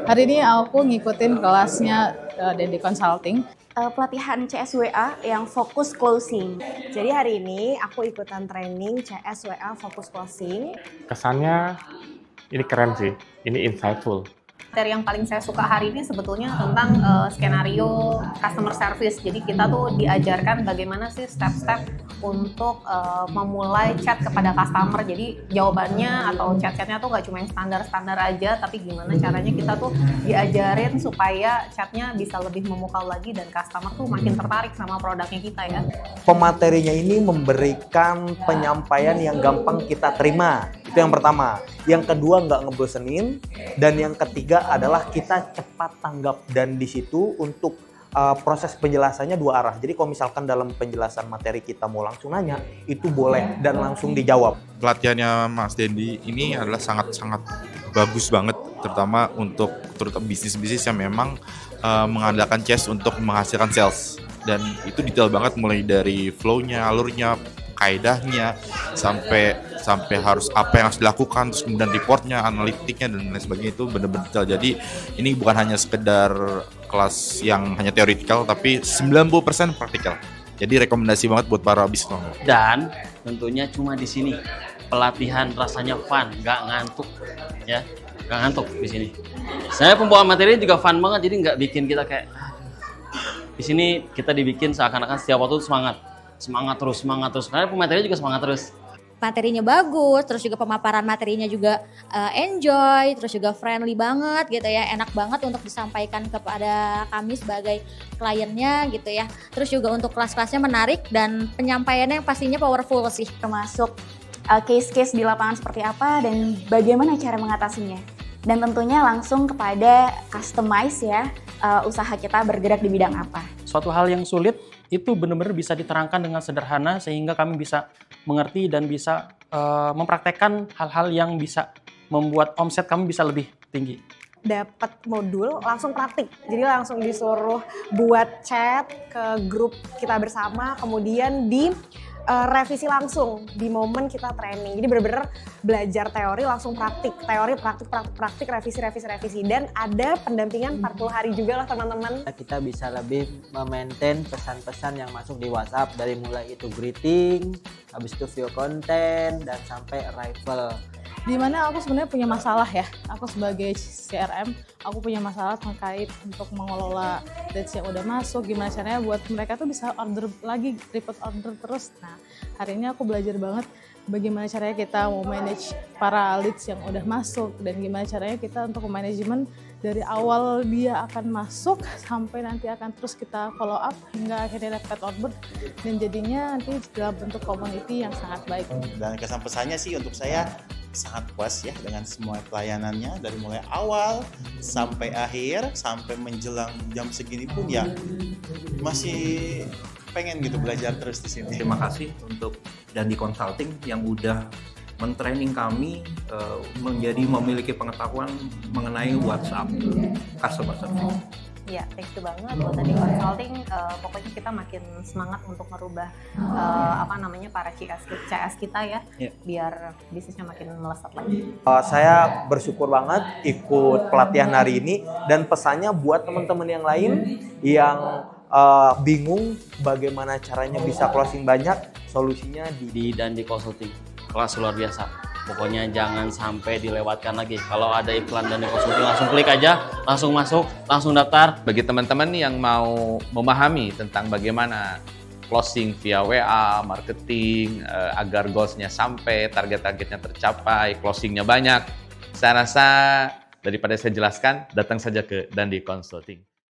Hari ini aku ngikutin kelasnya Dandi Consulting. Pelatihan CSWA yang fokus closing. Jadi hari ini aku ikutan training CSWA fokus closing. Kesannya ini keren sih, ini insightful. Materi yang paling saya suka hari ini sebetulnya tentang skenario customer service. Jadi kita tuh diajarkan bagaimana sih step-step untuk memulai chat kepada customer. Jadi jawabannya atau chat-chatnya tuh nggak cuma yang standar-standar aja, tapi gimana caranya kita tuh diajarin supaya chatnya bisa lebih memukau lagi dan customer tuh makin tertarik sama produknya kita ya. Pematerinya ini memberikan penyampaian yang gampang kita terima. Itu yang pertama. Yang kedua nggak ngebosenin. Dan yang ketiga adalah kita cepat tanggap. Dan di situ untuk proses penjelasannya dua arah. Jadi kalau misalkan dalam penjelasan materi kita mau langsung nanya, itu boleh dan langsung dijawab. Pelatihannya Mas Dendi ini adalah sangat-sangat bagus banget, terutama untuk bisnis-bisnis yang memang mengandalkan CS untuk menghasilkan sales. Dan itu detail banget mulai dari flow-nya, alurnya, kaidahnya, sampai harus apa yang harus dilakukan, terus kemudian reportnya, analitiknya dan lain sebagainya, itu benar-benar detail. Jadi ini bukan hanya sekedar kelas yang hanya teoritikal, tapi 90% praktikal. Jadi rekomendasi banget buat para business owner. Dan tentunya cuma di sini pelatihan rasanya fun, nggak ngantuk ya, nggak ngantuk di sini. Saya pembawaan materi juga fun banget, jadi nggak bikin kita kayak di sini kita dibikin seakan-akan setiap waktu semangat terus. Karena pematerinya juga semangat terus. Materinya bagus, terus juga pemaparan materinya juga enjoy, terus juga friendly banget gitu ya, enak banget untuk disampaikan kepada kami sebagai kliennya gitu ya. Terus juga untuk kelas-kelasnya menarik dan penyampaiannya yang pastinya powerful sih. Termasuk case-case di lapangan seperti apa dan bagaimana cara mengatasinya. Dan tentunya langsung kepada customize ya, usaha kita bergerak di bidang apa. Suatu hal yang sulit itu benar-benar bisa diterangkan dengan sederhana sehingga kami bisa mengerti dan bisa mempraktekkan hal-hal yang bisa membuat omset kami bisa lebih tinggi. Dapat modul langsung praktik, jadi langsung disuruh buat chat ke grup kita bersama, kemudian di revisi langsung di momen kita training. Jadi benar-benar belajar teori langsung praktik, teori praktik, revisi dan ada pendampingan 40 hari juga lah teman-teman. Kita bisa lebih memaintain pesan-pesan yang masuk di WhatsApp, dari mulai itu greeting, habis itu view content dan sampai arrival. Dimana aku sebenarnya punya masalah ya, aku sebagai CRM, aku punya masalah terkait untuk mengelola leads yang udah masuk, gimana caranya buat mereka tuh bisa order lagi, repeat order terus. Nah, hari ini aku belajar banget bagaimana caranya kita mau manage para leads yang udah masuk dan gimana caranya kita untuk manajemen dari awal dia akan masuk sampai nanti akan terus kita follow up hingga akhirnya dapat order dan jadinya nanti dalam bentuk community yang sangat baik. Dan kesan pesannya sih untuk saya sangat puas ya dengan semua pelayanannya dari mulai awal sampai akhir, sampai menjelang jam segini pun ya masih pengen gitu belajar terus di sini. Terima kasih untuk Dandi Consulting yang udah mentraining kami menjadi memiliki pengetahuan mengenai WhatsApp customer service. Ya, thank you banget buat Dandi Consulting. Pokoknya kita makin semangat untuk merubah para CS kita ya, biar bisnisnya makin melesat lagi. Saya bersyukur banget ikut pelatihan hari ini dan pesannya buat teman-teman yang lain yang bingung bagaimana caranya bisa closing banyak, solusinya di Dandi Consulting. Kelas luar biasa. Pokoknya jangan sampai dilewatkan lagi. Kalau ada iklan Dandi Consulting langsung klik aja, langsung masuk, langsung daftar. Bagi teman-teman yang mau memahami tentang bagaimana closing via WA, marketing, agar goals-nya sampai, target-targetnya tercapai, closing-nya banyak, saya rasa daripada saya jelaskan, datang saja ke Dandi Consulting.